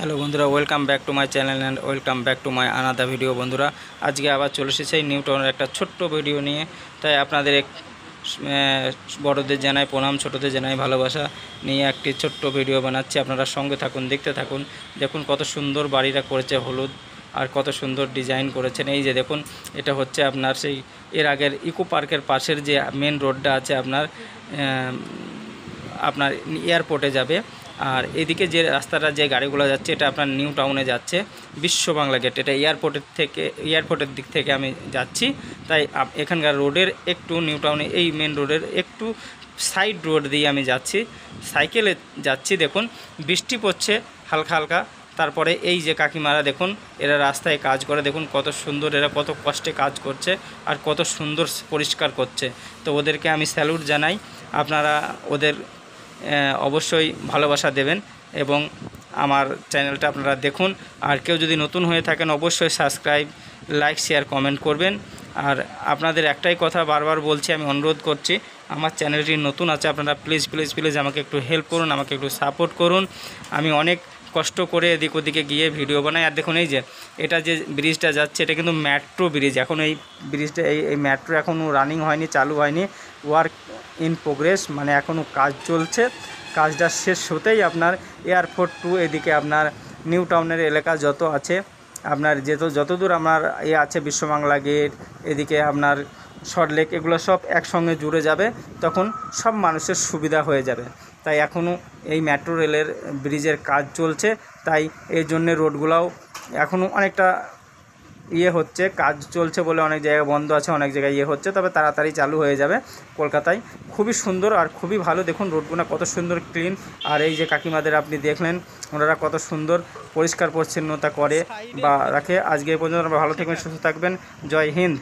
Hello বন্ধুরা, welcome back to my channel and welcome back to my another video. বন্ধুরা, আজকে আবার চলে এসেছে নিউ টাউনের একটা ছোট্ট ভিডিও নিয়ে। তাই আপনাদের বড়দের জানাই প্রণাম, ছোটদের জানাই ভালোবাসা নিয়ে একটি ছোট্ট ভিডিও বানাচ্ছি। আপনারা সঙ্গে থাকুন, দেখতে থাকুন। দেখুন কত সুন্দর বাড়িটা করেছে, হলুদ আর কত সুন্দর ডিজাইন করেছেন। এই যে দেখুন, এটা হচ্ছে আপনার সেই এর আগের ইকো পার্কের পাশের যে মেন রোডটা আছে আপনার আপনার এয়ারপোর্টে যাবে। আর এদিকে যে রাস্তাটা যে গাড়িগুলো যাচ্ছে এটা আপনার নিউ টাউনে যাচ্ছে, বিশ্ব বাংলা গেট। এটা এয়ারপোর্টের দিক থেকে আমি যাচ্ছি। তাই এখানকার রোডের একটু নিউ টাউনে এই মেন রোডের একটু সাইড রোড দিয়ে আমি যাচ্ছি, সাইকেলে যাচ্ছি। দেখুন বৃষ্টি পড়ছে হালকা হালকা। তারপরে এই যে কাকিমারা দেখুন, এরা রাস্তায় কাজ করে, দেখুন কত সুন্দর, এরা কত কষ্টে কাজ করছে আর কত সুন্দর পরিষ্কার করছে। তো ওদেরকে আমি স্যালুট জানাই। আপনারা ওদের অবশ্যই ভালোবাসা দেবেন এবং আমার চ্যানেলটা আপনারা দেখুন। আর কেউ যদি নতুন হয়ে থাকেন অবশ্যই সাবস্ক্রাইব, লাইক, শেয়ার, কমেন্ট করবেন। আর আপনাদের একটাই কথা বারবার বলছি, আমি অনুরোধ করছি, আমার চ্যানেলটি নতুন আছে, আপনারা প্লিজ প্লিজ প্লিজ আমাকে একটু হেল্প করুন, আমাকে একটু সাপোর্ট করুন। আমি অনেক কষ্ট করে এদিক ওদিকে গিয়ে ভিডিও বানাই। আর দেখুন এই যে এটা যে ব্রিজটা যাচ্ছে এটা কিন্তু মেট্রো ব্রিজ। এখন এই ব্রিজটা এই মেট্রো এখনও রানিং হয়নি, চালু হয়নি, ওয়ার্ক ইন প্রোগ্রেস, মানে এখনও কাজ চলছে। কাজটা শেষ হতেই আপনার এয়ারপোর্ট টু এদিকে আপনার নিউ টাউনের এলাকা যত আছে আপনার যতদূর আমার আছে বিশ্ববাংলা গেট, এদিকে আপনার সল্টলেক, এগুলো সব একসঙ্গে জুড়ে যাবে, তখন সব মানুষের সুবিধা হয়ে যাবে। তাই এখনও এই মেট্রো রেলের ব্রিজের কাজ চলছে, তাই এই জন্যে রোডগুলোও এখনও অনেকটা হচ্ছে, কাজ চলছে বলে অনেক জায়গায় বন্ধ আছে, অনেক জায়গায় হচ্ছে, তবে তাড়াতাড়ি চালু হয়ে যাবে। কলকাতায় খুবই সুন্দর আর খুবই ভালো। দেখুন রোডগুলো কত সুন্দর ক্লিন। আর এই যে কাকিমাদের আপনি দেখলেন, ওনারা কত সুন্দর পরিষ্কার পরিচ্ছন্নতা করে বা রাখে। আজকে এই পর্যন্ত ভালো থাকবেন, সুস্থ থাকবেন। জয় হিন্দ।